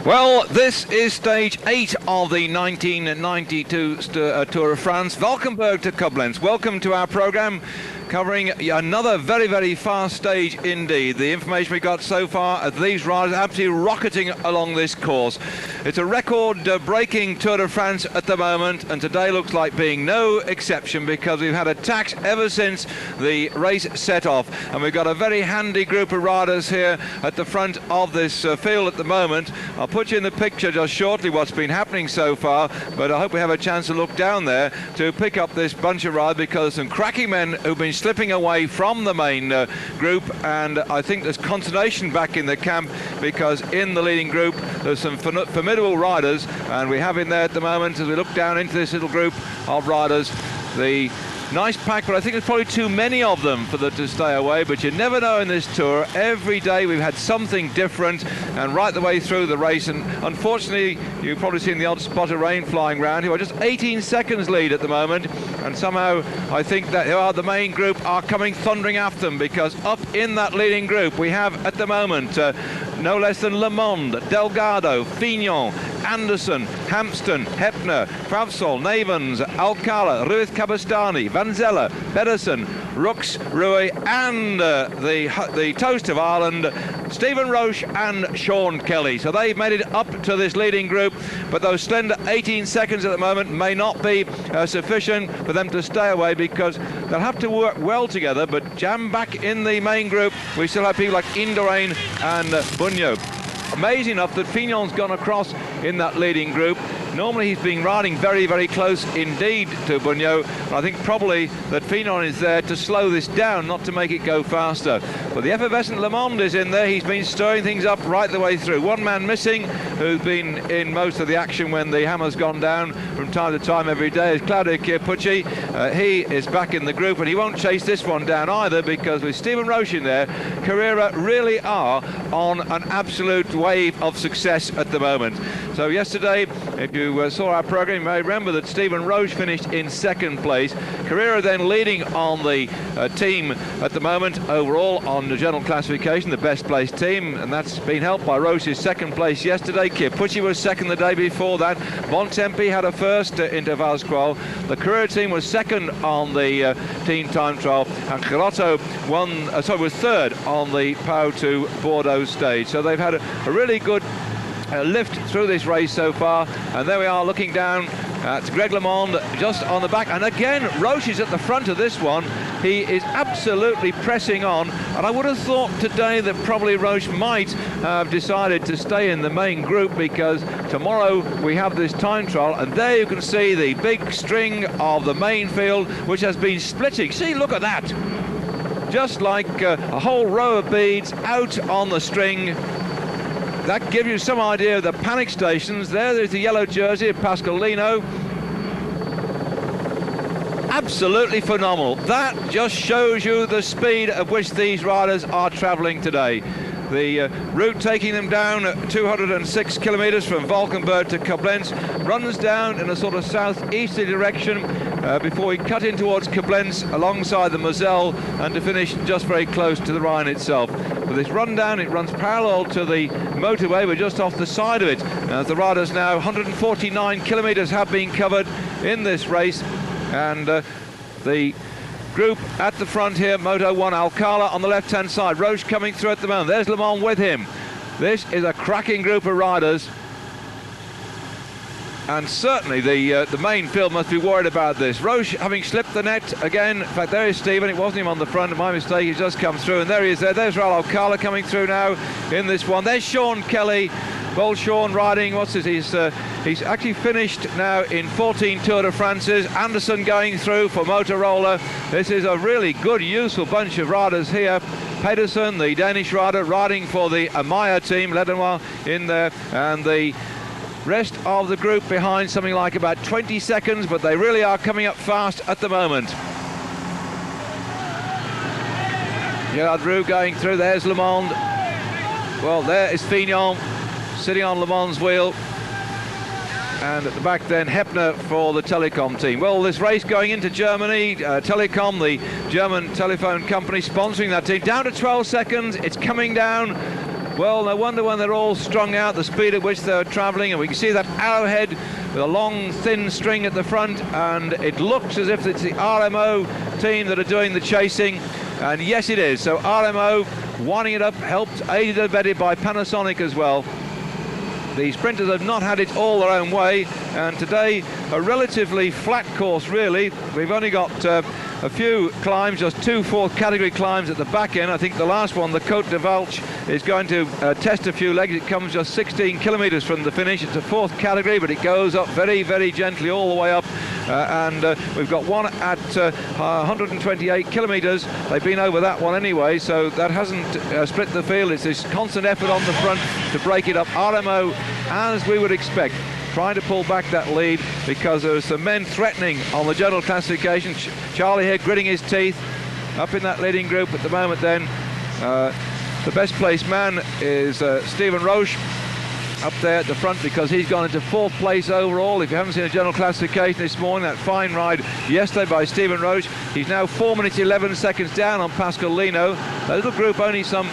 Well, this is stage 8 of the 1992 Tour of France, Valkenburg to Koblenz. Welcome to our program, covering another very, very fast stage indeed. The information we got so far, these riders absolutely rocketing along this course. It's a record-breaking Tour de France at the moment, and today looks like being no exception, because we've had attacks ever since the race set off. And we've got a very handy group of riders here at the front of this field at the moment. I'll put you in the picture just shortly what's been happening so far, but I hope we have a chance to look down there to pick up this bunch of riders, because some cracking men who've been slipping away from the main group, and I think there's consternation back in the camp, because in the leading group there's some formidable riders, and we have in there at the moment, as we look down into this little group of riders, the nice pack, but I think there's probably too many of them for them to stay away. But you never know in this tour. Every day we've had something different, and right the way through the race. And unfortunately, you've probably seen the odd spot of rain flying round, who are just 18 seconds lead at the moment. And somehow I think that the main group are coming thundering after them, because up in that leading group we have at the moment no less than Le Monde, Delgado, Fignon, Anderson, Hampsten, Hepner, Favsol, Navens, Alcala, Ruiz Cabestany, Vanzella, Pedersen, Rooks, Rui, and the toast of Ireland, Stephen Roche and Sean Kelly. So they've made it up to this leading group, but those slender 18 seconds at the moment may not be sufficient for them to stay away, because they'll have to work well together. But jam back in the main group, we still have people like Indurain and Bunyo. Amazing enough that Fignon's gone across in that leading group. Normally he's been riding very, very close indeed to Bunyo. I think probably that Fignon is there to slow this down, not to make it go faster. But the effervescent Le Monde is in there. He's been stirring things up right the way through. One man missing, who's been in most of the action when the hammer's gone down from time to time every day, is Claudio Chiappucci. He is back in the group, and he won't chase this one down either, because with Stephen Roche in there, Carrera really are on an absolute wave of success at the moment. So yesterday, if you saw our program, you may remember that Stephen Roche finished in second place. Carrera then leading on the team at the moment overall on the general classification, the best placed team, and that's been helped by Roche's second place yesterday. Chiappucci was second the day before that. Bontempi had a first into Valsquale. The Carrera team was second on the team time trial, and Girotto was third on the Pau to Bordeaux stage. So they've had a really good lift through this race so far. And there we are looking down at Greg LeMond just on the back, and again Roche is at the front of this one. He is absolutely pressing on, and I would have thought today that probably Roche might have decided to stay in the main group, because tomorrow we have this time trial, and there you can see the big string of the main field, which has been splitting. See, look at that, just like a whole row of beads out on the string. That gives you some idea of the panic stations. There's the yellow jersey of Pasqualino. Absolutely phenomenal. That just shows you the speed at which these riders are travelling today. The route taking them down 206 kilometres from Valkenburg to Koblenz runs down in a sort of southeasterly direction before we cut in towards Koblenz alongside the Moselle, and to finish just very close to the Rhine itself. But this run down, it runs parallel to the motorway. We're just off the side of it. As the riders now, 149 kilometres have been covered in this race, and the group at the front here, Moto 1, Alcala on the left-hand side, Roche coming through at the moment. There's Le Monde with him. This is a cracking group of riders, and certainly the main field must be worried about this. Roche having slipped the net again. In fact, there is Stephen. It wasn't him on the front. My mistake. He's just come through, and there he is. There's Raul Alcala coming through now in this one. There's Sean Kelly. Bold Sean riding, what's this? He's actually finished now in 14 Tour de France's. Anderson going through for Motorola. This is a really good, useful bunch of riders here. Pedersen, the Danish rider, riding for the Amaya team. Ledenoir in there, and the rest of the group behind, something like about 20 seconds, but they really are coming up fast at the moment. Gerard Roux going through. There's Le Monde. Well, there is Fignon sitting on Le Mond's wheel, and at the back then Hepner for the Telecom team. Well, this race going into Germany, Telecom, the German telephone company, sponsoring that team, down to 12 seconds. It's coming down Well, no wonder when they're all strung out, the speed at which they're travelling, and we can see that arrowhead with a long, thin string at the front, and it looks as if it's the RMO team that are doing the chasing, and yes, it is. So RMO winding it up, helped, aided and abetted by Panasonic as well. The sprinters have not had it all their own way, and today a relatively flat course really. We've only got a few climbs, just 2 fourth category climbs at the back end. I think the last one, the Côte de Valche, is going to test a few legs. It comes just 16 kilometres from the finish. It's a 4th category, but it goes up very, very gently all the way up. And we've got one at 128 kilometres. They've been over that one anyway, so that hasn't split the field. It's this constant effort on the front to break it up. RMO, as we would expect, trying to pull back that lead because there are some men threatening on the general classification. Charlie here gritting his teeth up in that leading group at the moment. Then the best placed man is Stephen Roche up there at the front, because he's gone into 4th place overall. If you haven't seen a general classification this morning, that fine ride yesterday by Stephen Roche, he's now 4 minutes 11 seconds down on Pascal Lino. The little group only some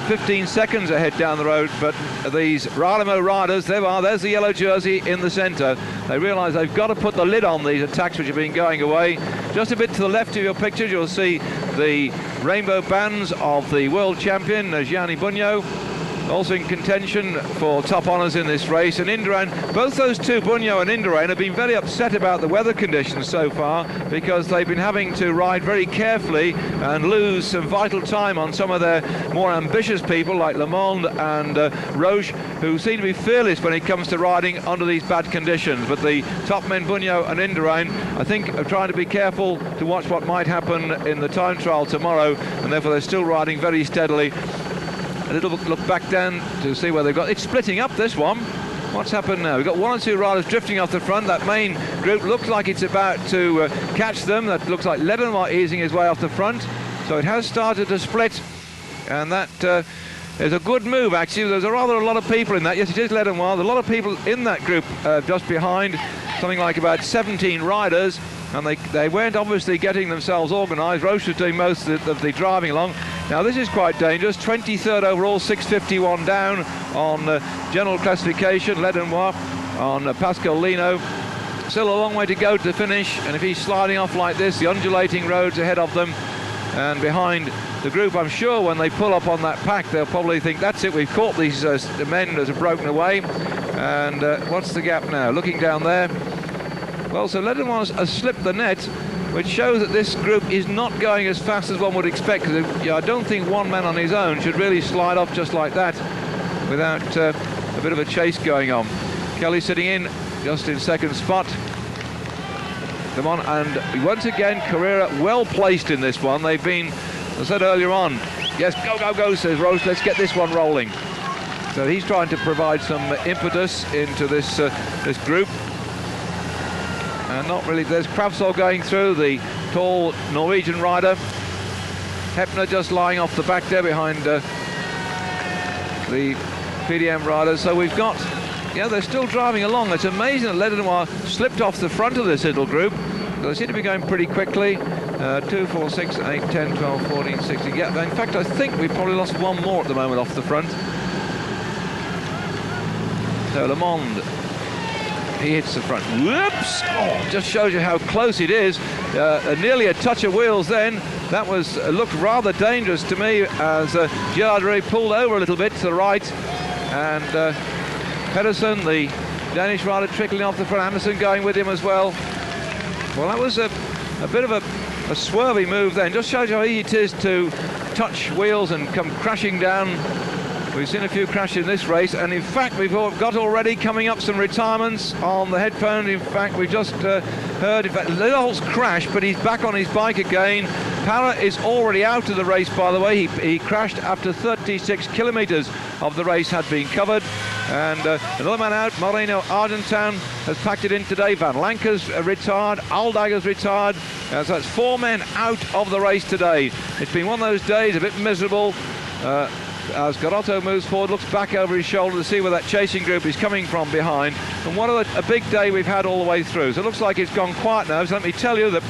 15 seconds ahead down the road, but these RMO riders, there's the yellow jersey in the centre. They realise they've got to put the lid on these attacks which have been going away. Just a bit to the left of your pictures, you'll see the rainbow bands of the world champion, Gianni Bugno, also in contention for top honours in this race. And Indurain, both those two, Bugno and Indurain, have been very upset about the weather conditions so far, because they've been having to ride very carefully and lose some vital time on some of their more ambitious people like Le Monde and Roche, who seem to be fearless when it comes to riding under these bad conditions. But the top men, Bugno and Indurain, I think are trying to be careful to watch what might happen in the time trial tomorrow, and therefore they're still riding very steadily. A little look back down to see where they've got. It's splitting up, this one. What's happened now? We've got 1 or 2 riders drifting off the front. That main group looks like it's about to catch them. That looks like Lenoir easing his way off the front. So it has started to split, and that is a good move actually. There's a lot of people in that. Yes, it is Lenoir. There's a lot of people in that group just behind, something like about 17 riders. And they weren't obviously getting themselves organised. Roche was doing most of the driving along. Now this is quite dangerous. 23rd overall, 6:51 down on general classification. Lenoir on Pascal Lino. Still a long way to go to the finish. And if he's sliding off like this, the undulating roads ahead of them and behind the group, I'm sure when they pull up on that pack, they'll probably think, that's it, we've caught these men that have broken away. And what's the gap now? Looking down there. Well, so Lenoir has slipped the net, which shows that this group is not going as fast as one would expect, because I don't think one man on his own should really slide off just like that without a bit of a chase going on. Kelly sitting in just in 2nd spot. Come on, and once again Carrera well placed in this one. They've been, as I said earlier on, yes, go, go, go, says Roche, let's get this one rolling. So he's trying to provide some impetus into this group. And not really, there's Kravsol going through, the tall Norwegian rider. Hepner just lying off the back there behind the PDM riders. So we've got, yeah, they're still driving along. It's amazing that Lenoir slipped off the front of this little group. They seem to be going pretty quickly. 2, 4, 6, 8, 10, 12, 14, 16. Yeah, in fact, I think we've probably lost one more at the moment off the front. So Le Monde, he hits the front. Whoops! Oh, just shows you how close it is. Nearly a touch of wheels then. That was looked rather dangerous to me as Giardre pulled over a little bit to the right. And Pedersen, the Danish rider, trickling off the front. Anderson going with him as well. Well, that was a bit of a swervy move then. Just shows you how easy it is to touch wheels and come crashing down. We've seen a few crashes in this race, and in fact we've got already coming up some retirements on the headphone. In fact, we just heard, in fact, Lidl's crashed, but he's back on his bike again. Parra is already out of the race, by the way. He crashed after 36 kilometres of the race had been covered. And another man out, Moreno Argentan, has packed it in today. Van Lanker's retired, Aldagger's retired. So that's 4 men out of the race today. It's been one of those days, a bit miserable. As Garotto moves forward, looks back over his shoulder to see where that chasing group is coming from behind. And what a big day we've had all the way through. So it looks like it's gone quiet now. So let me tell you that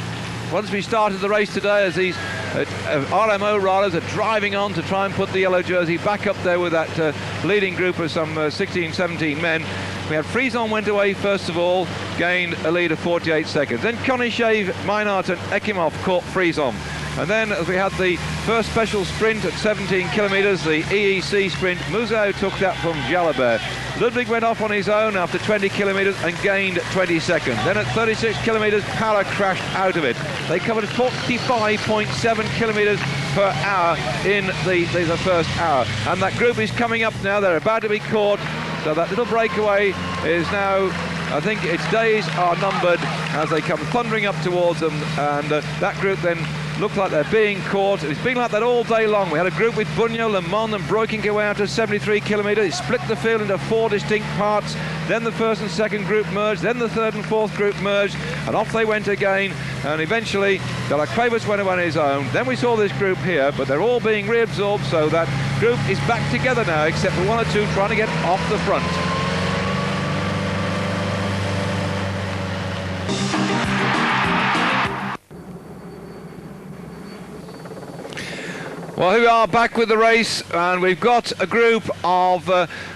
once we started the race today, as these RMO riders are driving on to try and put the yellow jersey back up there with that leading group of some 16, 17 men. We had Frison went away first of all, gained a lead of 48 seconds. Then Konichet, Meinhardt and Ekimov caught Frison. And then as we had the first special sprint at 17 kilometres, the EEC sprint, Mouzou took that from Jalabert. Ludwig went off on his own after 20 kilometres and gained 20 seconds. Then at 36 kilometres, Para crashed out of it. They covered 45.7 kilometres per hour in the first hour. And that group is coming up now. They're about to be caught. So that little breakaway is now, I think its days are numbered as they come thundering up towards them. And that group then look like they're being caught. It's been like that all day long. We had a group with Bugno, Le Mans and Broeking out to 73 kilometres. It split the field into 4 distinct parts. Then the first and second group merged. Then the third and fourth group merged. And off they went again. And eventually, Dalakvevas went away on his own. Then we saw this group here, but they're all being reabsorbed. So that group is back together now, except for 1 or 2 trying to get off the front. Well, here we are back with the race, and we've got a group of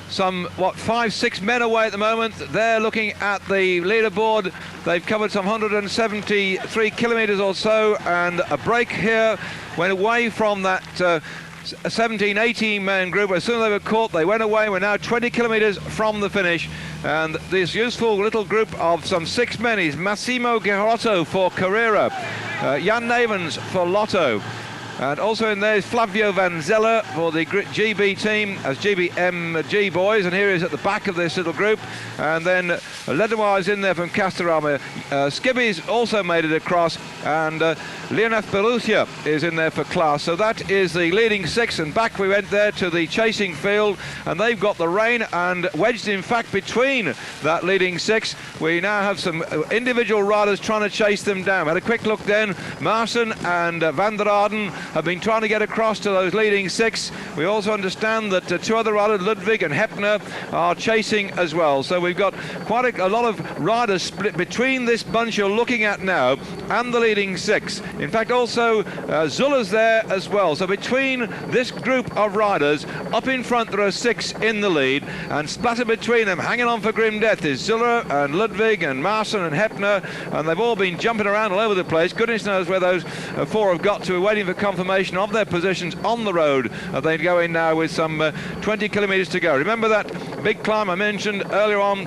some 5-6 men away at the moment. They're looking at the leaderboard. They've covered some 173 kilometres or so, and a break here went away from that 17-18 man group. As soon as they were caught, they went away. We're now 20 kilometres from the finish, and this useful little group of some 6 men is Massimo Gerotto for Carrera, Jan Navens for Lotto. And also in there is Flavio Vanzella for the GB team as GBMG boys, and here he is at the back of this little group. And then Ledoir is in there from Castorama. Skibby's also made it across, and Leonard Perusia is in there for Class. So that is the leading 6, and back we went there to the chasing field, and they've got the rain, and wedged in fact between that leading 6, we now have some individual riders trying to chase them down. Had a quick look then. Marsen and Van der Arden have been trying to get across to those leading 6. We also understand that 2 other riders, Ludwig and Hepner, are chasing as well. So we've got quite a lot of riders split between this bunch you're looking at now and the leading 6. In fact, also Zulla's there as well. So between this group of riders, up in front there are 6 in the lead, and splattered between them, hanging on for grim death, is Zulla and Ludwig and Marsen and Hepner, and they've all been jumping around all over the place. Goodness knows where those 4 have got to. We're waiting for confirmation of their positions on the road. They go in now with some 20 kilometres to go. Remember that big climb I mentioned earlier on?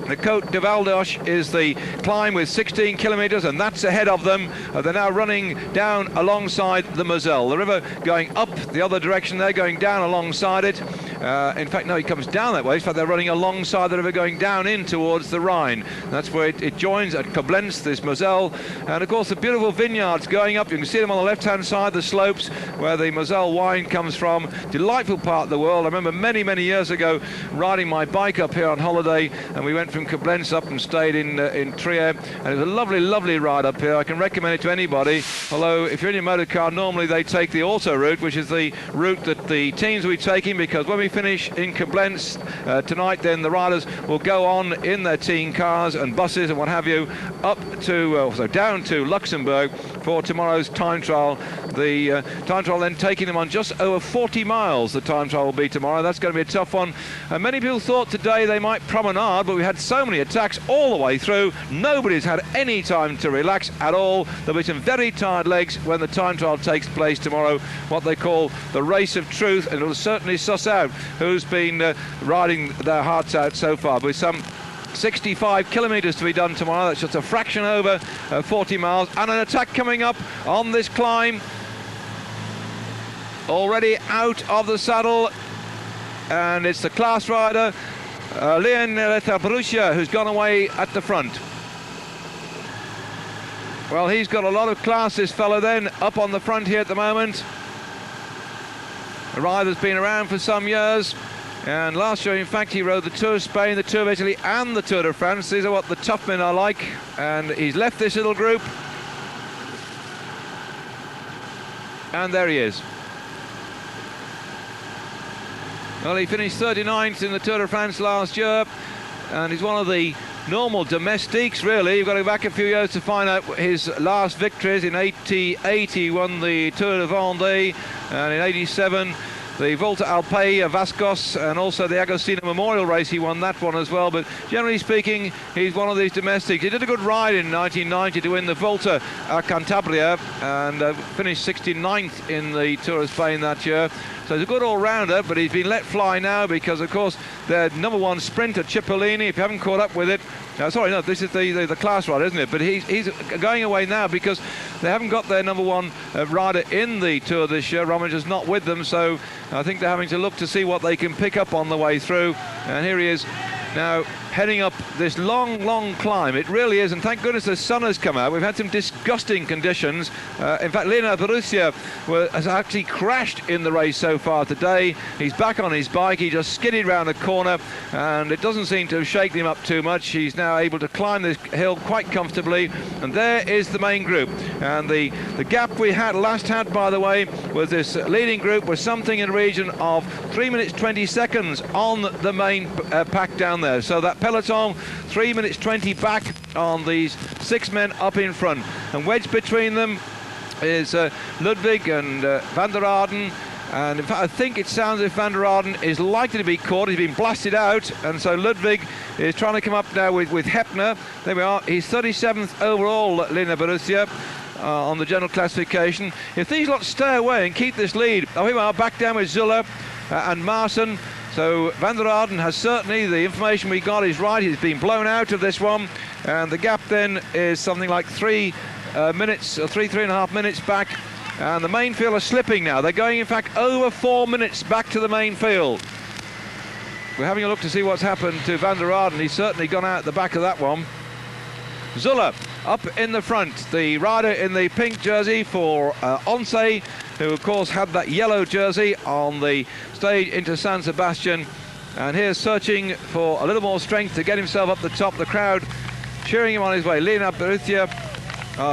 The Côte de Valdoche is the climb with 16 kilometres, and that's ahead of them. They're now running down alongside the Moselle. The river going up the other direction, they're going down alongside it. In fact, no, it comes down that way. In fact, they're running alongside the river going down in towards the Rhine. That's where it joins at Koblenz, this Moselle. And of course, the beautiful vineyards going up. You can see them on the left-hand side, the slopes where the Moselle wine comes from. Delightful part of the world. I remember many, many years ago riding my bike up here on holiday, and we went from Koblenz up and stayed in Trier, and it was a lovely, lovely ride up here. I can recommend it to anybody, although if you're in your motor car, normally they take the auto route, which is the route that the teams will be taking, because when we finish in Koblenz tonight, then the riders will go on in their team cars and buses and what have you up to so down to Luxembourg for tomorrow's time trial. The time trial then taking them on just over 40 miles. The time trial will be tomorrow. That's going to be a tough one. Many people thought today they might promenade, but we had so many attacks all the way through. Nobody's had any time to relax at all. There'll be some very tired legs when the time trial takes place tomorrow, what they call the race of truth, and it'll certainly suss out who's been riding their hearts out so far. With some 65 kilometres to be done tomorrow, that's just a fraction over 40 miles, and an attack coming up on this climb. Already out of the saddle, and it's the class rider Leonard Perusia who's gone away at the front. Well, he's got a lot of class, this fellow, then up on the front here at the moment. The rider's been around for some years, and last year in fact he rode the Tour of Spain, the Tour of Italy and the Tour de France. These are what the tough men are like, and he's left this little group, and there he is. Well, he finished 39th in the Tour de France last year, and he's one of the normal domestiques, really. You've got to go back a few years to find out his last victories. In 88 he won the Tour de Vendée, and in 87 the Volta Alpes Vascos, and also the Agostino Memorial Race, he won that one as well. But generally speaking, he's one of these domestics. He did a good ride in 1990 to win the Volta Cantabria, and finished 69th in the Tour of Spain that year. So he's a good all-rounder, but he's been let fly now because, of course, their number one sprinter, Cipollini, if you haven't caught up with it, sorry, no, this is the class rider, isn't it? But he's going away now because they haven't got their number one rider in the Tour this year. Romic is not with them, so I think they're having to look to see what they can pick up on the way through. And here he is now heading up this long climb. It really is, and thank goodness the sun has come out. We've had some disgusting conditions. In fact, Leonard Borussia has actually crashed in the race so far today. He's back on his bike. He just skidded round a corner, and it doesn't seem to have shaken him up too much. He's now able to climb this hill quite comfortably, and there is the main group. And the gap we last had, by the way, was this leading group was something in the region of 3 minutes 20 seconds on the main pack down there. So that peloton 3 minutes 20 back on these 6 men up in front, and wedged between them is Ludwig and Van der Aarden. And in fact, I think it sounds as if Van der Aarden is likely to be caught. He's been blasted out, and so Ludwig is trying to come up now with Hepner. There we are. He's 37th overall, Lena Borussia, on the general classification. If these lots stay away and keep this lead, here we are, back down with Zuller and Maassen. So Van der Aarden has certainly, the information we got is right. He's been blown out of this one, and the gap then is something like 3 minutes, or 3.5 minutes back. And the main field are slipping now. They're going, in fact, over 4 minutes back to the main field. We're having a look to see what's happened to Van der Aarden. He's certainly gone out the back of that one. Zuller up in the front, the rider in the pink jersey for Once, who of course had that yellow jersey on the stage into San Sebastian, and here's searching for a little more strength to get himself up the top. The crowd cheering him on his way. Leonard Borussia,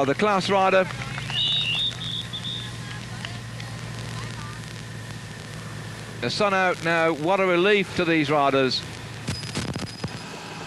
the class rider. The sun out now, what a relief to these riders.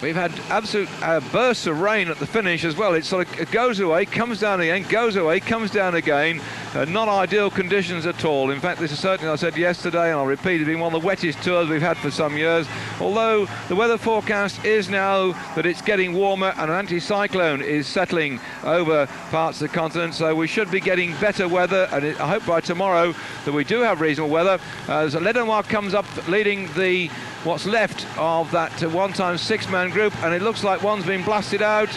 We've had absolute bursts of rain at the finish as well. It sort of goes away, comes down again, goes away, comes down again. Not ideal conditions at all. In fact, this is certainly, I said yesterday, and I'll repeat, it's been one of the wettest tours we've had for some years. Although the weather forecast is now that it's getting warmer and an anticyclone is settling over parts of the continent, so we should be getting better weather, and I hope by tomorrow that we do have reasonable weather. As Ledenoir comes up leading the what's left of that 1x6-man group, and it looks like one's been blasted out.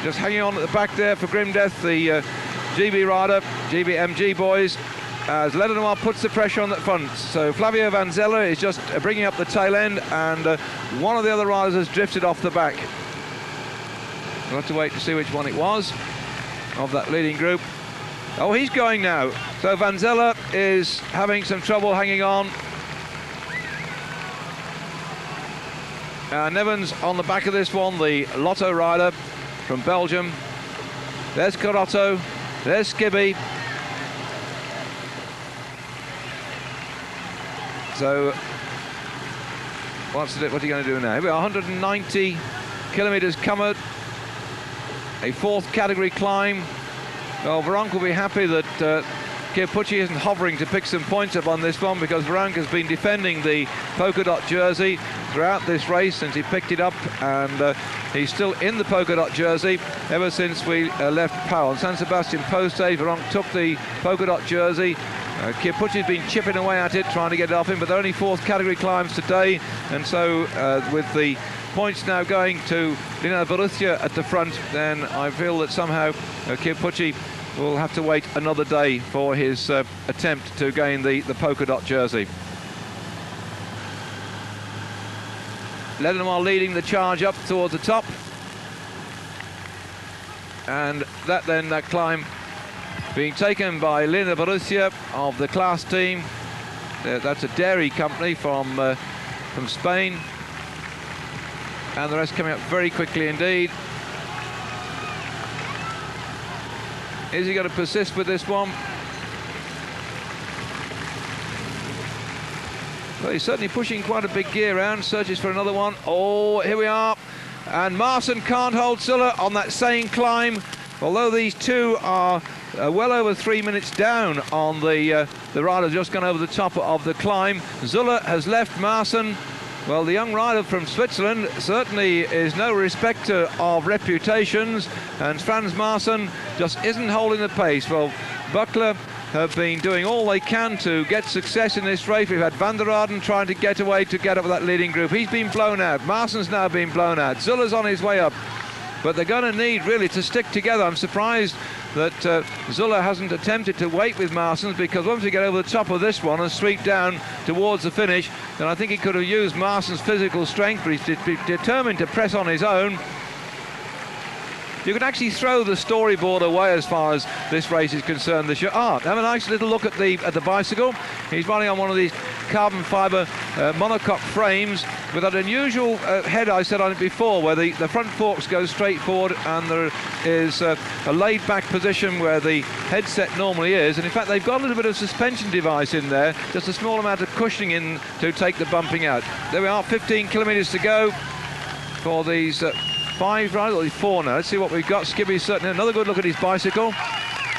Just hanging on at the back there for grim death, the GB rider, GBMG boys, as Ledenoir puts the pressure on the front. So Flavio Vanzella is just bringing up the tail end, and one of the other riders has drifted off the back. We'll have to wait to see which one it was of that leading group. Oh, he's going now. So Vanzella is having some trouble hanging on. Nevens on the back of this one, the Lotto rider from Belgium. There's Carotto, there's Skibby. So, what are you going to do now? Here we are, 190 kilometres covered. A fourth category climb. Well, Veronk will be happy that Chiappucci isn't hovering to pick some points up on this one, because Veronk has been defending the polka dot jersey throughout this race since he picked it up, and he's still in the polka dot jersey ever since we left Pau. On San Sebastian post-stage, Veronk took the polka dot jersey. Chiappucci's been chipping away at it, trying to get it off him, but they're only fourth category climbs today, and so with the points now going to Leonard Borussia at the front, then I feel that somehow Chiappucci will have to wait another day for his attempt to gain the polka dot jersey. Ledenoir leading the charge up towards the top, and that climb being taken by Leonard Borussia of the class team. That's a dairy company from Spain, and the rest coming up very quickly indeed. Is he going to persist with this one? Well, he's certainly pushing quite a big gear around, searches for another one. Oh, here we are. and Marson can't hold Zuller on that same climb, although these two are well over 3 minutes down on the rider just gone over the top of the climb. Zuller has left Marson. Well, the young rider from Switzerland certainly is no respecter of reputations, and Frans Marson just isn't holding the pace. Well, Buckler have been doing all they can to get success in this race. We've had Van der Aarden trying to get away to get up with that leading group. He's been blown out. Marson's now been blown out. Zuller's on his way up. But they're going to need really to stick together. I'm surprised that Zuller hasn't attempted to wait with Marsons, because once we get over the top of this one and sweep down towards the finish, then I think he could have used Marson's physical strength, but he's determined to press on his own. You can actually throw the storyboard away as far as this race is concerned this year. Have a nice little look at the bicycle. He's running on one of these carbon fibre monocoque frames with that unusual head I said on it before, where the front forks go straight forward and there is a laid back position where the headset normally is, and in fact they've got a little bit of suspension device in there, just a small amount of cushioning in to take the bumping out. There we are, 15 kilometres to go for these 5 riders, or 4 now. Let's see what we've got. Skibby's certainly another good look at his bicycle.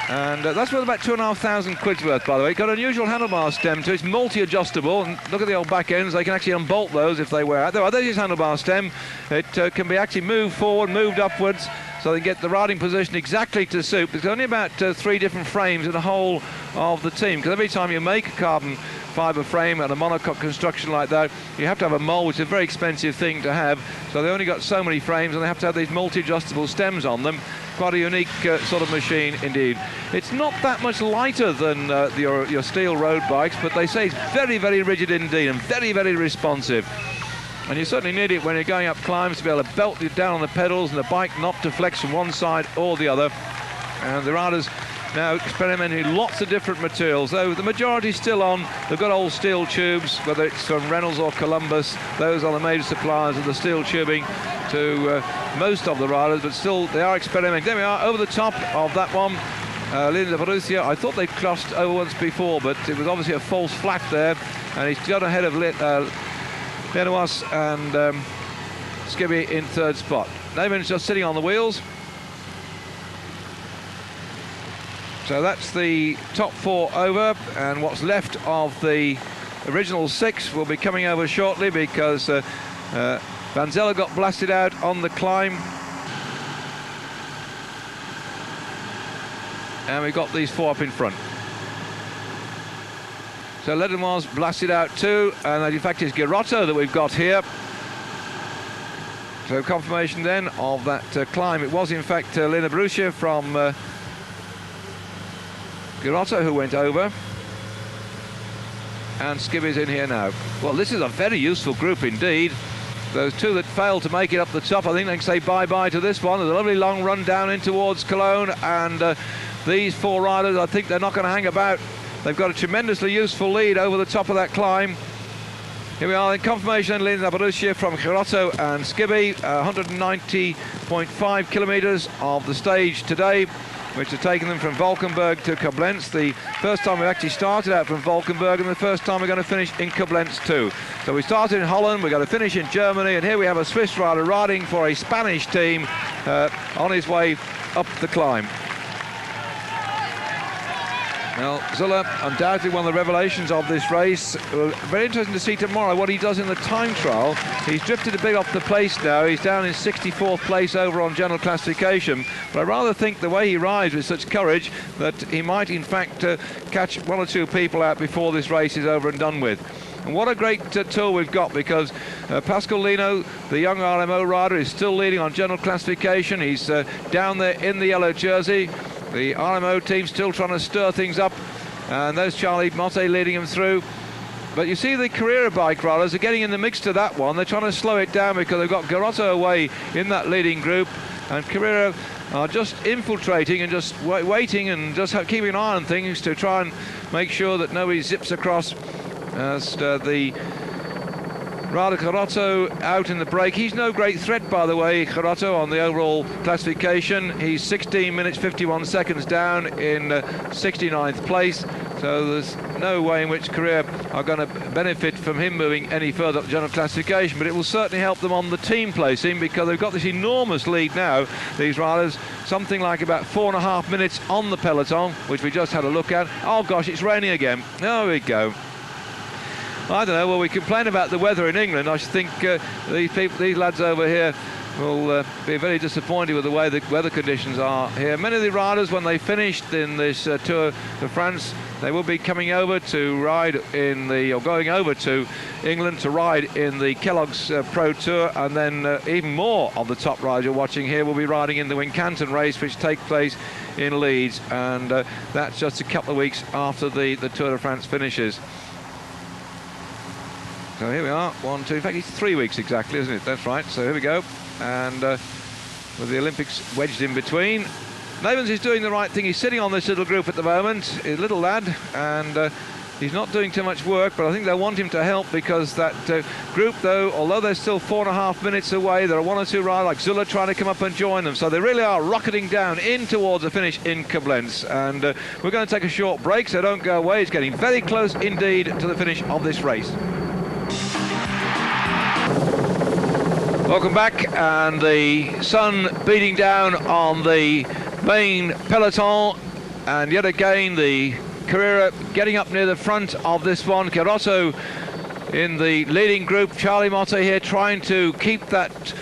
And that's worth about 2,500 quid's worth, by the way. It's got an unusual handlebar stem to it. It's multi-adjustable, and look at the old back ends. They can actually unbolt those if they wear out. There's his handlebar stem. It can be actually moved forward, moved upwards, so they get the riding position exactly to suit. There's only about 3 different frames in the whole of the team, because every time you make a carbon fibre frame and a monocoque construction like that, you have to have a mould, which is a very expensive thing to have. So they only got so many frames, and they have to have these multi-adjustable stems on them. Quite a unique sort of machine indeed. It's not that much lighter than your steel road bikes, but they say it's very, very rigid indeed and very, very responsive. And you certainly need it when you're going up climbs to be able to belt it down on the pedals and the bike not to flex from one side or the other. And the riders now experimenting lots of different materials, though the majority's still on. They've got old steel tubes, whether it's from Reynolds or Columbus. Those are the major suppliers of the steel tubing to most of the riders, but still they are experimenting. There we are, over the top of that one. Linda Borussia, I thought they'd crossed over once before, but it was obviously a false flat there, and he's got ahead of Lenois and Skibby in 3rd spot. Neyman's just sitting on the wheels. So that's the top 4 over, and what's left of the original 6 will be coming over shortly, because Van Zeller got blasted out on the climb. And we've got these 4 up in front. So Lenoir's blasted out too, and in fact it's Girotto that we've got here. So confirmation then of that climb. It was in fact Lena Borussia from Girotto who went over, and Skibby's in here now. Well, this is a very useful group indeed. Those 2 that failed to make it up the top, I think they can say bye-bye to this one. There's a lovely long run down in towards Cologne, and these 4 riders, I think they're not going to hang about. They've got a tremendously useful lead over the top of that climb. Here we are in confirmation, Linda Borussia from Girotto and Skibby, 190.5 kilometres of the stage today, which has taken them from Valkenburg to Koblenz. The first time we actually started out from Valkenburg, and the first time we're going to finish in Koblenz too. So we started in Holland, we're going to finish in Germany, and here we have a Swiss rider riding for a Spanish team on his way up the climb. Well, Zuller, undoubtedly one of the revelations of this race. Very interesting to see tomorrow what he does in the time trial. He's drifted a bit off the pace now. He's down in 64th place over on general classification. But I rather think the way he rides with such courage that he might in fact catch 1 or 2 people out before this race is over and done with. And what a great tour we've got, because Pascal Lino, the young RMO rider, is still leading on general classification. He's down there in the yellow jersey. The RMO team still trying to stir things up, and there's Charlie Motte leading them through. But you see the Carrera bike riders are getting in the mix to that one. They're trying to slow it down because they've got Girotto away in that leading group, and Carrera are just infiltrating and just waiting and just keeping an eye on things to try and make sure that nobody zips across as the Rada Carotto out in the break. He's no great threat, by the way, Carotto, on the overall classification. He's 16 minutes 51 seconds down in 69th place. So there's no way in which Korea are going to benefit from him moving any further up the general classification, but it will certainly help them on the team placing, because they've got this enormous lead now, these riders, something like about 4.5 minutes on the peloton, which we just had a look at. Oh gosh, it's raining again. There we go. I don't know, well, we complain about the weather in England. I think these lads over here will be very disappointed with the way the weather conditions are here. Many of the riders, when they finished in this Tour de France, they will be coming over to ride in the, or going over to England to ride in the Kellogg's Pro Tour, and then even more of the top riders you're watching here will be riding in the Wincanton race, which takes place in Leeds, and that's just a couple of weeks after the Tour de France finishes. So here we are, 1, 2, in fact it's 3 weeks exactly, isn't it? That's right, so here we go. And with the Olympics wedged in between. Navens is doing the right thing. He's sitting on this little group at the moment, he's a little lad, and he's not doing too much work, but I think they'll want him to help, because that group, though, although they're still 4.5 minutes away, there are 1 or 2 riders like Zula trying to come up and join them. So they really are rocketing down in towards the finish in Koblenz. And we're going to take a short break, so don't go away. It's getting very close indeed to the finish of this race. Welcome back, and the sun beating down on the main peloton, and yet again the Carrera getting up near the front of this one. Carotto in the leading group, Charlie Motte here trying to keep that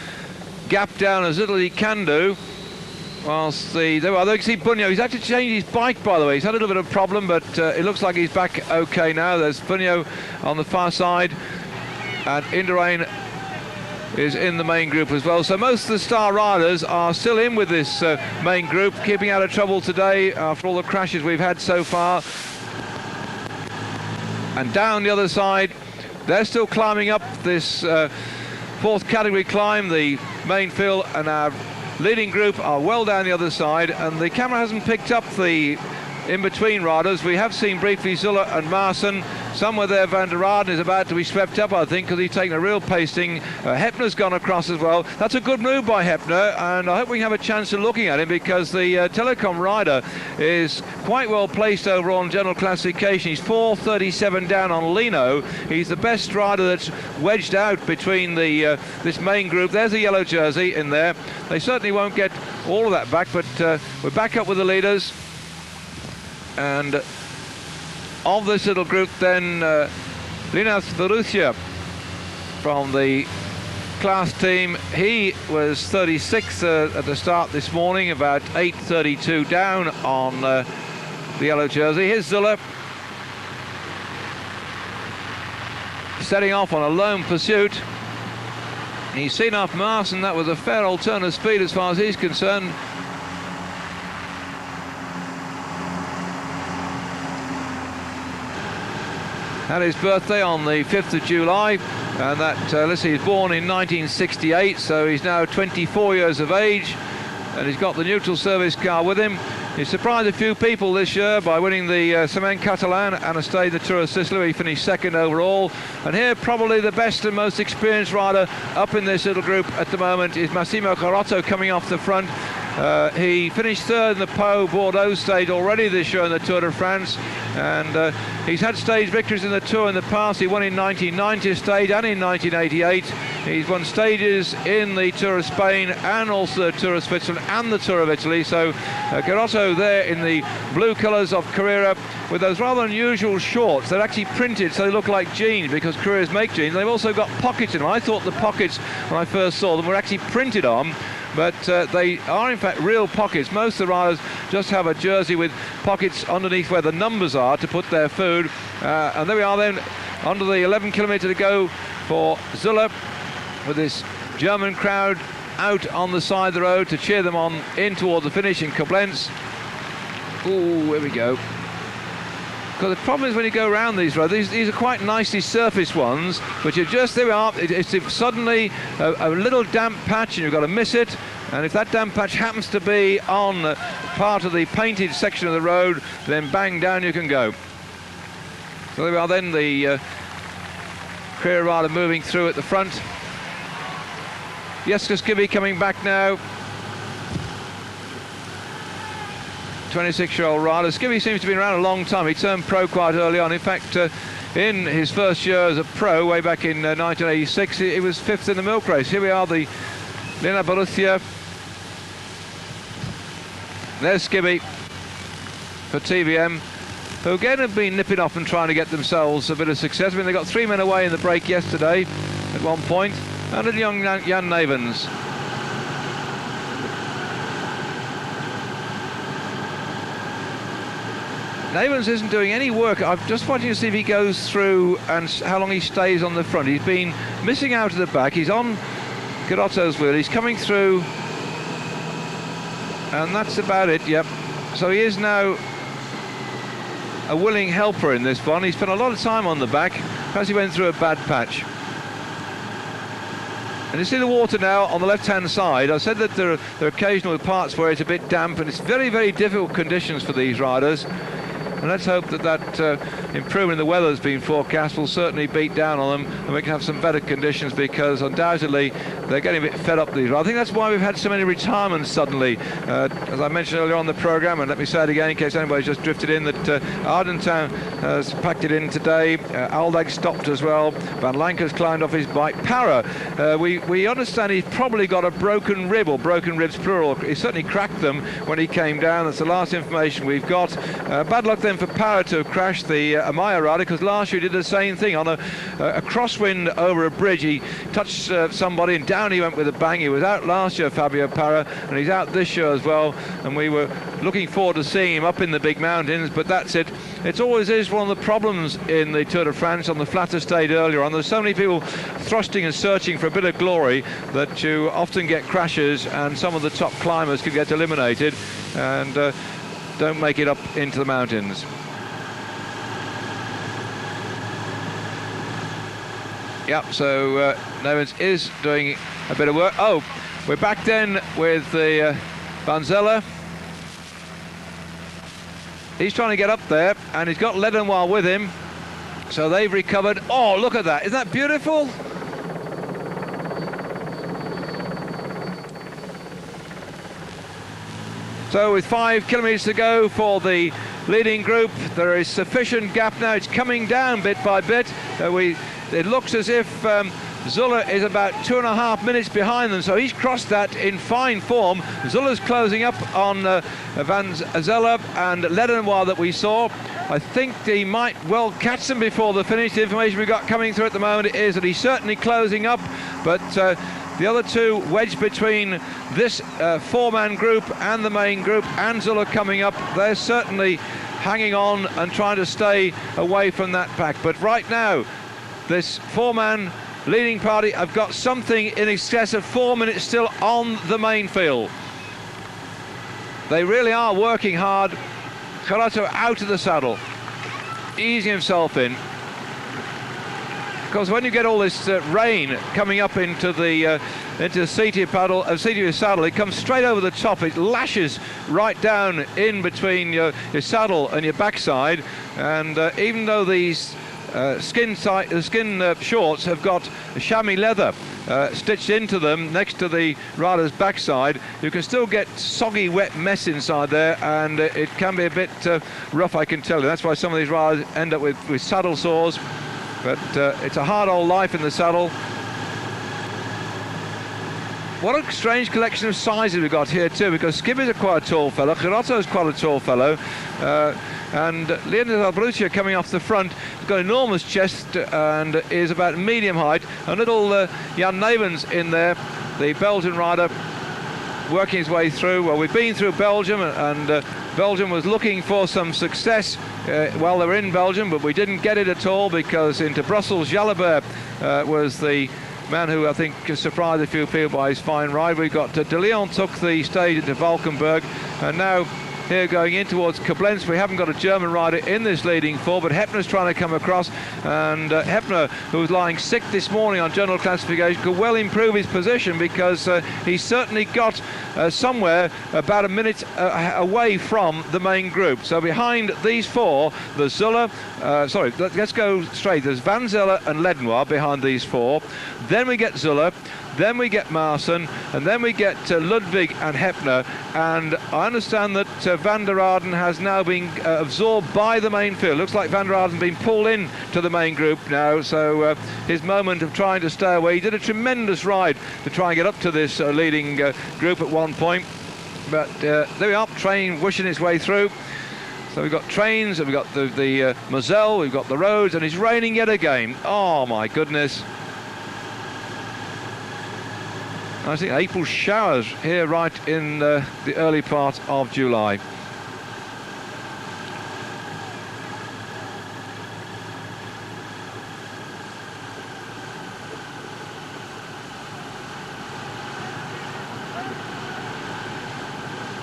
gap down as little as he can do. Whilst they can see Bunyo, he's had to change his bike, by the way. He's had a little bit of a problem, but it looks like he's back okay now. There's Bunyo on the far side, and Indurain is in the main group as well. So most of the star riders are still in with this main group, keeping out of trouble today after all the crashes we've had so far. And down the other side, they're still climbing up this 4th category climb, the main field, and our leading group are well down the other side, and the camera hasn't picked up the in-between riders. We have seen briefly Zuller and Maassen. Somewhere there Van der Raden is about to be swept up, I think, because he's taken a real pasting. Hepner's gone across as well. That's a good move by Hepner, and I hope we can have a chance of looking at him, because the Telecom rider is quite well placed overall in general classification. He's 4:37 down on Lino. He's the best rider that's wedged out between the this main group. There's a yellow jersey in there. They certainly won't get all of that back, but we're back up with the leaders. And of this little group then, Linas Verussia from the class team, he was 36th at the start this morning, about 8:32 down on the yellow jersey. Here's Zuller setting off on a lone pursuit. He's seen off Maassen. That was a fair old turn of speed as far as he's concerned. Had his birthday on the 5th of July, and that, let's see, he's born in 1968, so he's now 24 years of age, and he's got the neutral service car with him. He surprised a few people this year by winning the Semaine Catalan and a stay in the Tour of Sicily, where he finished 2nd overall. And here, probably the best and most experienced rider up in this little group at the moment is Massimo Carotto, coming off the front. He finished 3rd in the Pau Bordeaux stage already this year in the Tour de France, and he's had stage victories in the Tour in the past. He won in 1990 stage and in 1988. He's won stages in the Tour of Spain and also the Tour of Switzerland and the Tour of Italy. So Carotto there in the blue colours of Carrera with those rather unusual shorts. They're actually printed so they look like jeans, because Carreras make jeans. They've also got pockets in them. I thought the pockets, when I first saw them, were actually printed on, but they are in fact real pockets. Most of the riders just have a jersey with pockets underneath where the numbers are to put their food. And there we are then, under the 11 kilometre to go for Zuller, with this German crowd out on the side of the road to cheer them on in towards the finish in Koblenz. Ooh, here we go. Because the problem is when you go around these roads, these are quite nicely surfaced ones, which are just, there we are, it's suddenly a little damp patch and you've got to miss it, and if that damp patch happens to be on part of the painted section of the road, then bang, down you can go. So there we are then, the Career rider moving through at the front. Jeske Skibby coming back now. 26-year-old rider. Skibby seems to have been around a long time. He turned pro quite early on. In fact, in his first year as a pro, way back in 1986, he was 5th in the milk race. Here we are, the Lena Borussia. There's Skibby for TVM, who again have been nipping off and trying to get themselves a bit of success. I mean, they got 3 men away in the break yesterday at one point, and a young Jan Navens. Navens isn't doing any work. I'm just watching to see if he goes through and how long he stays on the front. He's been missing out at the back. He's on Garotto's wheel. He's coming through, and that's about it. Yep. So he is now a willing helper in this one. He spent a lot of time on the back. Perhaps he went through a bad patch. And you see the water now on the left-hand side. I said that there are occasional parts where it's a bit damp, and it's very, very difficult conditions for these riders. And let's hope that improvement in the weather has been forecast will certainly beat down on them, and we can have some better conditions, because undoubtedly they're getting a bit fed up these. I think that's why we've had so many retirements suddenly. As I mentioned earlier on the programme, and let me say it again in case anybody's just drifted in, that Ardentown has packed it in today. Aldag stopped as well. Van Lanker's climbed off his bike. Para, we understand he's probably got a broken rib, or broken ribs plural. He certainly cracked them when he came down. That's the last information we've got. Bad luck then for Para to have crashed the Amaya rider, because last year he did the same thing on a crosswind over a bridge. He touched somebody and down he went with a bang. He was out last year, Fabio Para, and he's out this year as well, and we were looking forward to seeing him up in the big mountains, but that's it. It always is one of the problems in the Tour de France on the flat estate earlier on. There's so many people thrusting and searching for a bit of glory that you often get crashes, and some of the top climbers can get eliminated and don't make it up into the mountains. Yep, so Navens is doing a bit of work. Oh, we're back then with the Van Zelle. He's trying to get up there, and he's got Ledenwald with him. So they've recovered. Oh, look at that. Isn't that beautiful? So with 5 kilometres to go for the leading group, there is sufficient gap now. It's coming down bit by bit. It looks as if Zuller is about 2.5 minutes behind them, so he's crossed that in fine form. Zuller's closing up on Van Zelle and Ledenwald that we saw. I think he might well catch them before the finish. The information we've got coming through at the moment is that he's certainly closing up, but the other two wedged between this 4-man group and the main group, and Zuller coming up. They're certainly hanging on and trying to stay away from that pack. But right now, this 4-man leading party have got something in excess of 4 minutes still on the main field. They really are working hard. Garotto out of the saddle, easing himself in. Because when you get all this rain coming up into the seat of your saddle, it comes straight over the top. It lashes right down in between your saddle and your backside. And even though these skin shorts have got chamois leather stitched into them next to the rider's backside, you can still get soggy, wet mess inside there, and it can be a bit rough, I can tell you. That's why some of these riders end up with saddle sores. But it's a hard old life in the saddle. What a strange collection of sizes we've got here too, because Skibby's quite a tall fellow, Garotto's quite a tall fellow, and Leonard Albrucia coming off the front has got an enormous chest and is about medium height. A little Jan Navens in there, the Belgian rider, working his way through. Well, we've been through Belgium, and Belgium was looking for some success while they were in Belgium, but we didn't get it at all, because into Brussels, Jalabert was the man who I think surprised a few people by his fine ride. We've got De Leon took the stage into Valkenburg, and now here going in towards Koblenz. We haven't got a German rider in this leading four, but Hepner's trying to come across, and Hepner, who was lying sick this morning on general classification, could well improve his position, because he's certainly got somewhere about a minute away from the main group. So behind these four, there's Zuller, let's go straight. There's Van Zelle and Ledenoir behind these four. Then we get Zuller, then we get Maassen, and then we get Ludwig and Hepner. And I understand that Van der Aarden has now been absorbed by the main field. Looks like Van der Aarden's been pulled in to the main group now, so his moment of trying to stay away. He did a tremendous ride to try and get up to this leading group at one point, but there we are, Train whooshing its way through. So we've got Trains, and we've got the Moselle, we've got the roads, and it's raining yet again. Oh my goodness. I think April showers here right in the early part of July.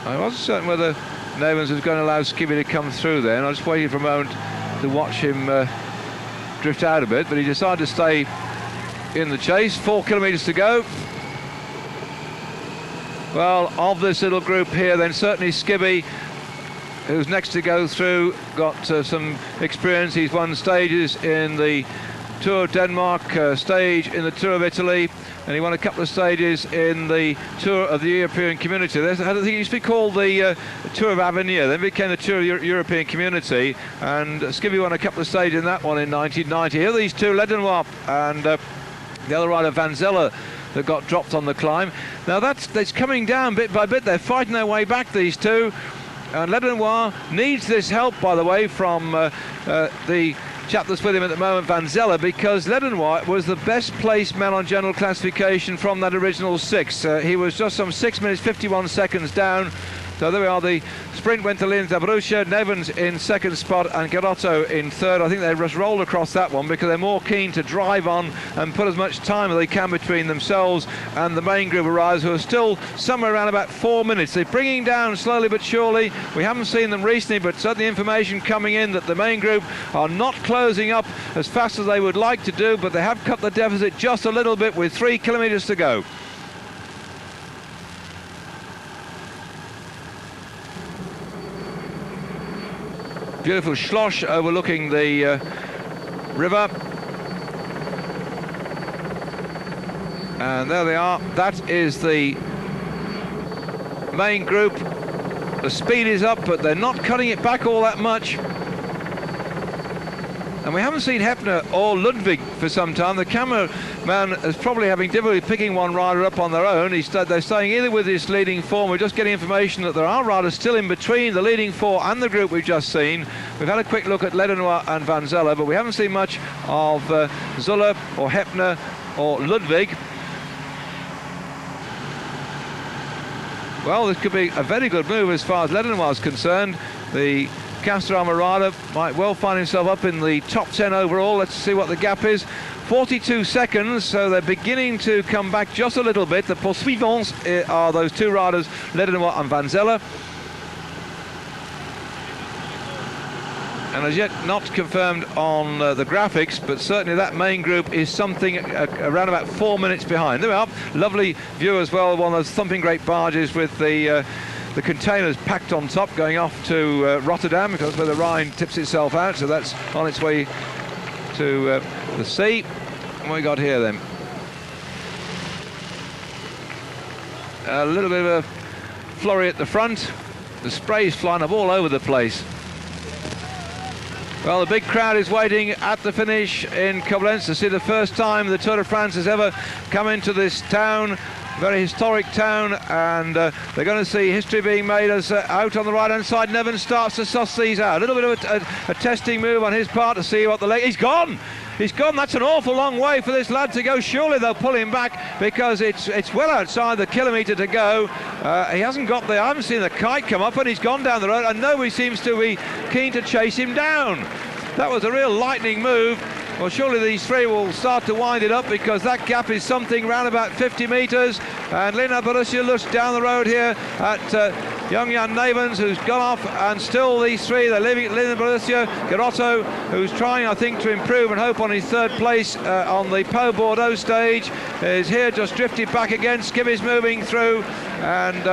I wasn't certain whether Nevens was going to allow Skibby to come through there, and I just waited for a moment to watch him drift out a bit, but he decided to stay in the chase. 4 kilometres to go. Well, of this little group here, then certainly Skibby, who's next to go through, got some experience. He's won stages in the Tour of Denmark, stage in the Tour of Italy, and he won a couple of stages in the Tour of the European Community. I think it used to be called the Tour of Avenir, then became the Tour of European Community, and Skibby won a couple of stages in that one in 1990. Here are these two, Ledenoir and the other rider, Van Zelle, that got dropped on the climb. Now that's coming down bit by bit. They're fighting their way back, these two, and Ledenoir needs this help, by the way, from the chap that's with him at the moment, Van Zelle, because Ledenoir was the best placed man on general classification from that original 6. He was just some 6 minutes 51 seconds down. So there we are, the sprint went to Linz Abruzia, Nevens in second spot and Garotto in third. I think they just rolled across that one because they're more keen to drive on and put as much time as they can between themselves and the main group of riders, who are still somewhere around about 4 minutes. They're bringing down slowly but surely. We haven't seen them recently, but certainly information coming in that the main group are not closing up as fast as they would like to do, but they have cut the deficit just a little bit with 3 kilometres to go. Beautiful Schloss overlooking the river. And there they are. That is the main group. The speed is up, but they're not cutting it back all that much. And we haven't seen Hepner or Ludwig for some time. The cameraman is probably having difficulty picking one rider up on their own. They're staying either with this leading four. We're just getting information that there are riders still in between the leading four and the group we've just seen. We've had a quick look at Ledenoir and Van Zelle, but we haven't seen much of Zuller or Hepner or Ludwig. Well, this could be a very good move as far as Ledenoir is concerned. The Castorama rider might well find himself up in the top 10 overall. Let's see what the gap is. 42 seconds, so they're beginning to come back just a little bit. The poursuivants are those two riders, Ledenoir and Van Zelle. And as yet not confirmed on the graphics, but certainly that main group is something around about 4 minutes behind. There we are. Lovely view as well, one of those thumping great barges with the containers packed on top going off to Rotterdam, because that's where the Rhine tips itself out, so that's on its way to the sea. What we got here then? A little bit of a flurry at the front. The spray's flying up all over the place. Well, the big crowd is waiting at the finish in Koblenz to see the first time the Tour de France has ever come into this town. Very historic town, and they're going to see history being made as out on the right-hand side, Nevens starts to suss these out. A little bit of a testing move on his part to see what the leg... He's gone! He's gone. That's an awful long way for this lad to go. Surely they'll pull him back, because it's well outside the kilometre to go. He hasn't got there. I haven't seen the kite come up, and he's gone down the road, and nobody seems to be keen to chase him down. That was a real lightning move. Well, surely these three will start to wind it up, because that gap is something around about 50 metres. And Linz Abruzia looks down the road here at young Jan Navens, who's gone off, and still these three, they're leaving Linda Borussia. Garotto, who's trying, I think, to improve and hope on his third place on the Pau Bordeaux stage, is here, just drifted back again. Skibby's moving through, and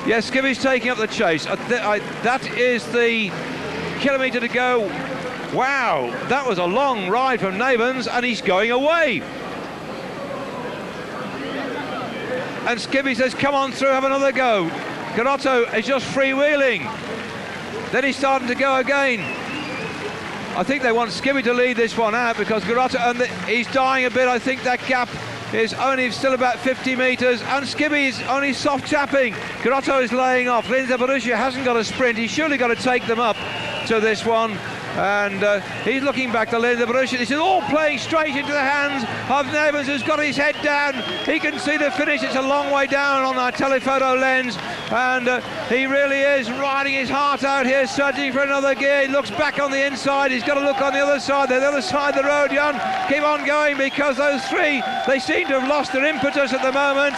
yes, Skibby's taking up the chase. That is the kilometre to go. Wow, that was a long ride from Navens, and he's going away. And Skibby says, come on through, have another go. Garotto is just freewheeling. Then he's starting to go again. I think they want Skibby to lead this one out, because Garotto, and he's dying a bit. I think that gap is only still about 50 metres, and Skibby is only soft tapping. Garotto is laying off. Linda Borussia hasn't got a sprint. He's surely got to take them up to this one. And he's looking back to Linda Borussia. This is all playing straight into the hands of Navens, who's got his head down. He can see the finish. It's a long way down on our telephoto lens, and he really is riding his heart out here, searching for another gear. He looks back on the inside. He's got to look on the other side. The other side of the road, Jan. Keep on going, because those three, they seem to have lost their impetus at the moment.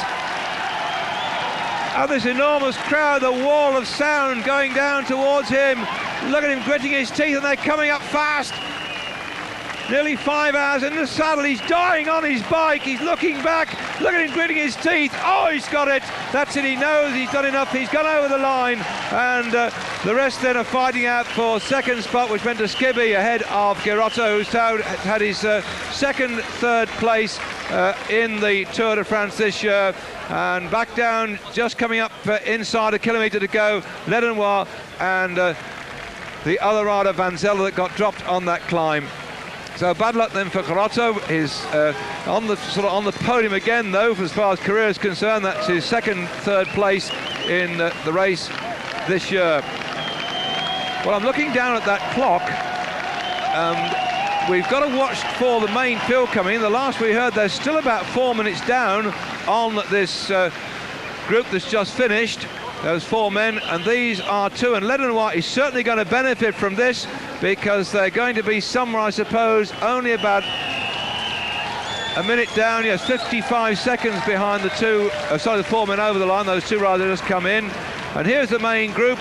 And this enormous crowd, the wall of sound going down towards him. Look at him gritting his teeth, and they're coming up fast. Nearly 5 hours in the saddle. He's dying on his bike. He's looking back. Look at him gritting his teeth. Oh, he's got it. That's it. He knows he's done enough. He's gone over the line. And the rest then are fighting out for second spot, which went to Skibby ahead of Garotto, who's had his third place in the Tour de France this year. And back down, just coming up inside a kilometre to go, Ledenoir and the other rider, Van Zelle, that got dropped on that climb. So bad luck then for Garotto. Is on the podium again, though, as far as career is concerned. That's his third place in the race this year. Well, I'm looking down at that clock. We've got to watch for the main field coming in. The last we heard, there's still about 4 minutes down on this group that's just finished. Those four men, and these are two, and Ledenoir is certainly going to benefit from this, because they're going to be somewhere, I suppose, only about a minute down. Yes, 55 seconds behind the two, the four men over the line. Those two riders just come in, and here's the main group.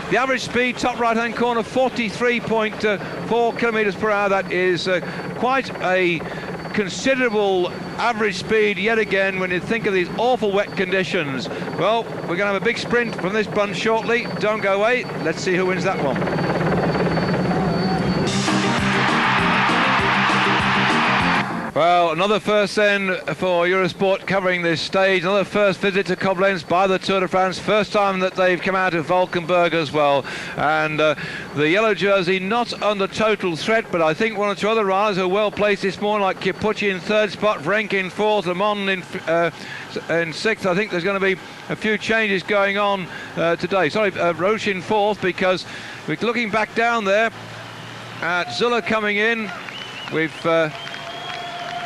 The average speed, top right-hand corner, 43.4 kilometres per hour. That is quite a considerable average speed yet again when you think of these awful wet conditions. Well, we're going to have a big sprint from this bunch shortly. Don't go away. Let's see who wins that one. Well, another first then for Eurosport covering this stage. Another first visit to Koblenz by the Tour de France. First time that they've come out of Valkenburg as well. And the yellow jersey not under total threat, but I think one or two other riders are well placed this morning, like Kippucci in third spot, Vrenk in fourth, Amon in sixth. I think there's going to be a few changes going on today. Sorry, Roche in fourth, because we're looking back down there at Zuller coming in. We've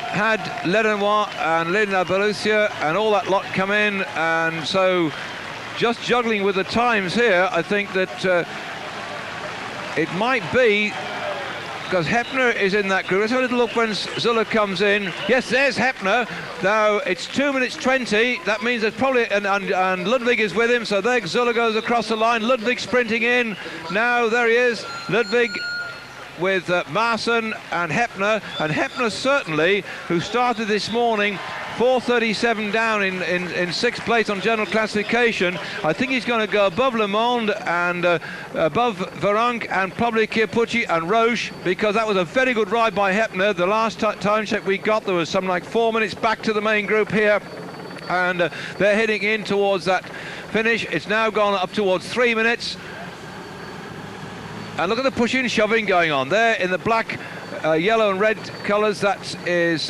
had Ledenoir and Linda Borussia and all that lot come in, and so just juggling with the times here. I think that it might be, because Hepner is in that group. Let's have a little look when Zuller comes in. Yes, there's Hepner. Now it's 2 minutes 20. That means there's probably, and Ludwig is with him, so there Zuller goes across the line. Ludwig sprinting in. Now there he is, Ludwig with Maassen and Hepner certainly, who started this morning 4:37 down in sixth place on general classification. I think he's going to go above Le Monde and above Vrenk and probably Kippucci and Roche, because that was a very good ride by Hepner. The last time check we got, there was something like 4 minutes back to the main group here, and they're heading in towards that finish. It's now gone up towards 3 minutes. And look at the pushing and shoving going on there in the black, yellow and red colours. That is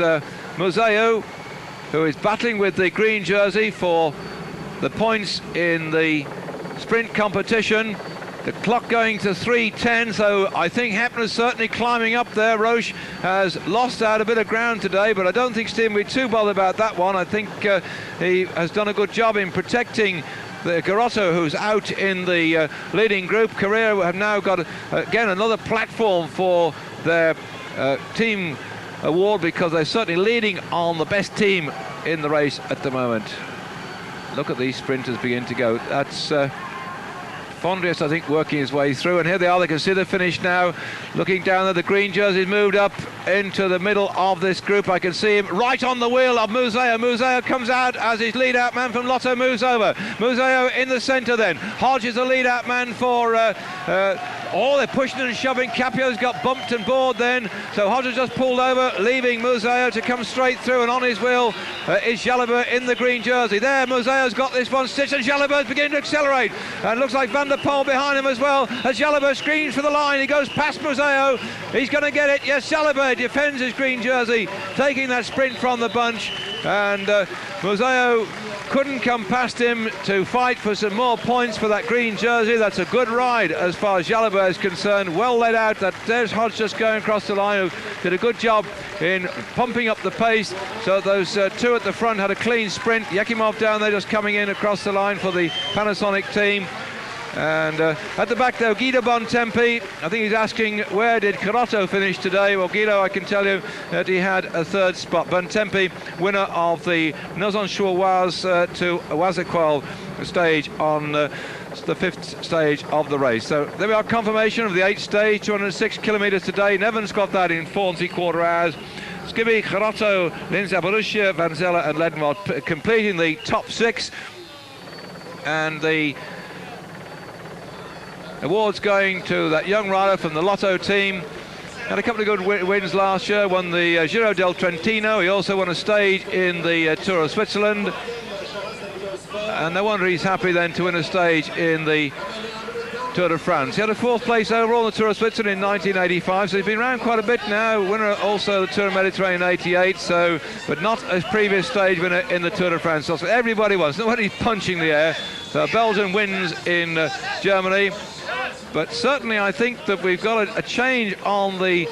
Museo, who is battling with the green jersey for the points in the sprint competition. The clock going to 3:10, so I think Hepner's certainly climbing up there. Roche has lost out a bit of ground today, but I don't think Stephen will be too bothered about that one. I think he has done a good job in protecting the Garotto, who's out in the leading group. Carrera have now got again another platform for their team award, because they're certainly leading on the best team in the race at the moment. look at these sprinters begin to go. That's Fondriest, I think, working his way through, and here they are. They can see the finish now. Looking down there, the green jerseys moved up into the middle of this group. I can see him right on the wheel of Museo. Museo comes out as his lead-out man from Lotto, moves over. Museo in the centre then. Hodge is the lead-out man for... they're pushing and shoving. Capio's got bumped and bored then. So Hodge has just pulled over, leaving Museo to come straight through, and on his wheel is Jalabert in the green jersey. There, Museo's got this one stitched, and Jalabert's beginning to accelerate. And looks like Van der Poel behind him as well, as Jalabert screams for the line. He goes past Museo. He's going to get it. Yes, Jalabert defends his green jersey, taking that sprint from the bunch. And Museo couldn't come past him to fight for some more points for that green jersey. That's a good ride as far as Jalabert is concerned. Well laid out. There's Hodge just going across the line, who did a good job in pumping up the pace. So those two at the front had a clean sprint. Yakimov down there just coming in across the line for the Panasonic team. And at the back, though, Guido Bontempi, I think he's asking, where did Carotto finish today? Well, Guido, I can tell you that he had a third spot. Bontempi, winner of the Nozon-sur-Oise to Wazaquel stage on the fifth stage of the race. So there we are, confirmation of the 8th stage, 206 kilometres today. Nevens got that in 4 3/4 hours. Skibby, Carotto, Lindsay, Borussia, Van Zelle and Ledmont completing the top 6. And the awards going to that young rider from the Lotto team. Had a couple of good wins last year, won the Giro del Trentino. He also won a stage in the Tour of Switzerland. And no wonder he's happy then to win a stage in the Tour de France. He had a 4th place overall in the Tour of Switzerland in 1985, so he's been around quite a bit now. Winner also the Tour of Mediterranean in 88, so, but not a previous stage winner in the Tour de France. So everybody wants, nobody's punching the air. So Belgium wins in Germany. But certainly I think that we've got a change on the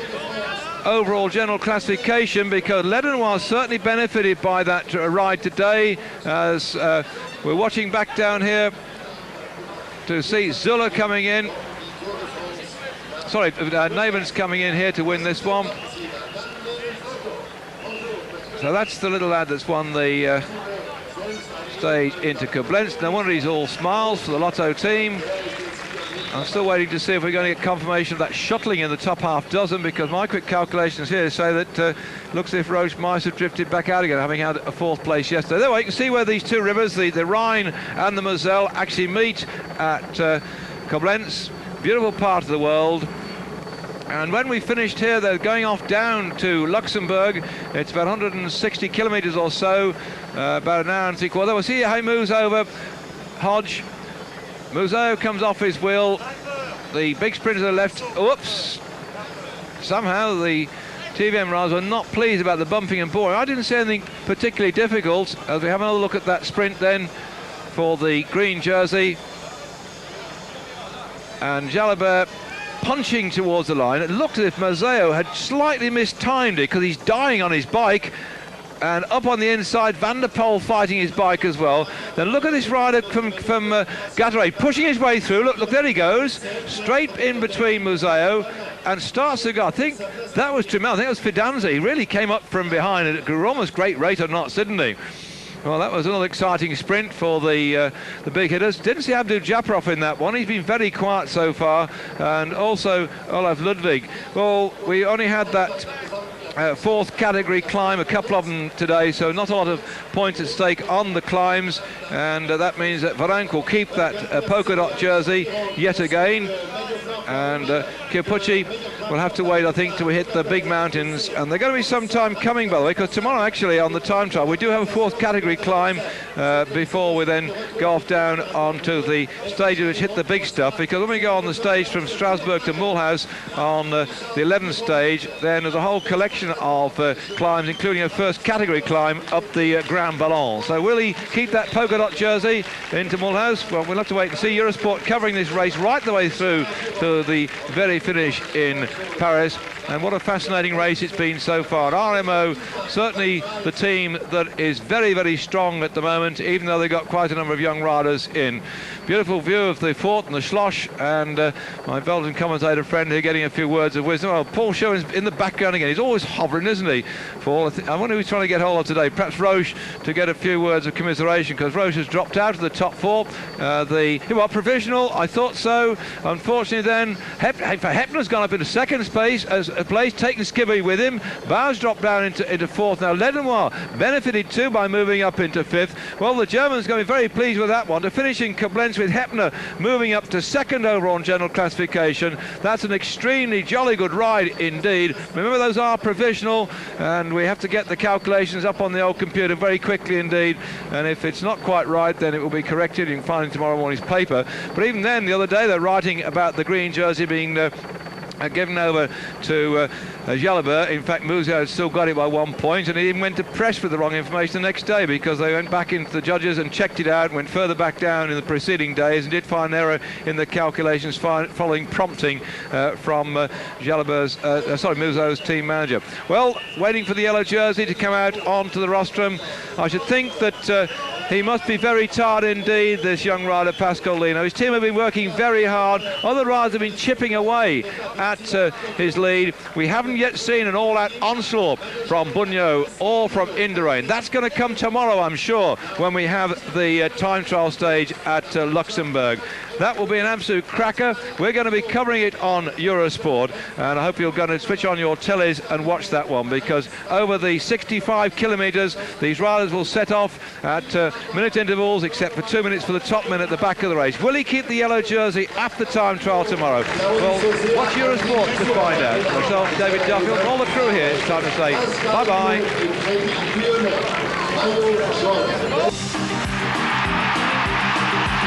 overall general classification, because Ledenoir certainly benefited by that ride today, as we're watching back down here to see Zuller coming in. Sorry, Navens coming in here to win this one. So that's the little lad that's won the stage into Koblenz. No wonder he's all smiles for the Lotto team. I'm still waiting to see if we're going to get confirmation of that shuttling in the top half dozen, because my quick calculations here say that looks as if Roche might have drifted back out again, having had a 4th place yesterday. There you can see where these two rivers, the Rhine and the Moselle, actually meet at Koblenz. Beautiful part of the world. And when we finished here, they're going off down to Luxembourg. It's about 160 kilometres or so, about an hour and 3/4. We'll see how he moves over. Hodge. Museo comes off his wheel. The big sprinter to the left. Whoops. Somehow the TVM riders were not pleased about the bumping and boring. I didn't see anything particularly difficult, as we have another look at that sprint then for the green jersey. And Jalabert punching towards the line. It looked as if Museo had slightly mistimed it, because he's dying on his bike. And up on the inside, Van der Poel fighting his bike as well. Then look at this rider from Gatorade pushing his way through. Look, there he goes, straight in between Museo, and starts to go. I think that was Tremel. I think it was Fidanza. He really came up from behind, and it grew almost great rate or not, didn't he? Well, that was another exciting sprint for the big hitters. Didn't see Abdul Japarov in that one. He's been very quiet so far, and also Olaf Ludwig. Well, we only had that 4th category climb, a couple of them today, so not a lot of points at stake on the climbs, and that means that Varank will keep that polka dot jersey yet again, and Chiappucci will have to wait, I think, till we hit the big mountains, and they're going to be some time coming, by the way, because tomorrow actually on the time trial we do have a 4th category climb before we then go off down onto the stages which hit the big stuff, because when we go on the stage from Strasbourg to Mulhouse on the 11th stage, then there's a whole collection of climbs, including a 1st category climb up the Grand Ballon. So will he keep that polka dot jersey into Mulhouse? Well, we'll have to wait and see. Eurosport covering this race right the way through to the very finish in Paris. and what a fascinating race it's been so far. And RMO, certainly the team that is very, very strong at the moment, even though they've got quite a number of young riders in. Beautiful view of the fort and the Schloss, and my Belgian commentator friend here getting a few words of wisdom. Well, Paul Schoen's in the background again. He's always hovering, isn't he, Paul? I wonder who he's trying to get hold of today. Perhaps Roche to get a few words of commiseration, because Roche has dropped out of the top four. Provisional, I thought so. Unfortunately then, Hepner's gone up into second place, taking Skibby with him. Bau's dropped down into fourth. Now Ledenoir benefited too by moving up into fifth. Well, the German's going to be very pleased with that one, to finish in Koblenz with Hepner moving up to second overall in general classification. That's an extremely jolly good ride indeed. Remember, those are provisional, and we have to get the calculations up on the old computer very quickly indeed, and if it's not quite right, then it will be corrected. You can find it in tomorrow morning's paper. But even then, the other day, they're writing about the green jersey being given over to Jalabert. In fact, Museau had still got it by 1 point, and he even went to press with the wrong information the next day, because they went back into the judges and checked it out, went further back down in the preceding days and did find an error in the calculations following prompting from Museau's team manager. Well, waiting for the yellow jersey to come out onto the rostrum. I should think that he must be very tired indeed, this young rider Pascal Lino. His team have been working very hard. Other riders have been chipping away at his lead. We haven't yet seen an all-out onslaught from Bugnot or from Indurain. That's going to come tomorrow, I'm sure, when we have the time trial stage at Luxembourg. That will be an absolute cracker. We're going to be covering it on Eurosport, and I hope you're going to switch on your tellies and watch that one, because over the 65 kilometres, these riders will set off at minute intervals, except for 2 minutes for the top men at the back of the race. Will he keep the yellow jersey after time trial tomorrow? Well, watch Eurosport to find out. Myself, David Duffield, and all the crew here, it's time to say bye-bye.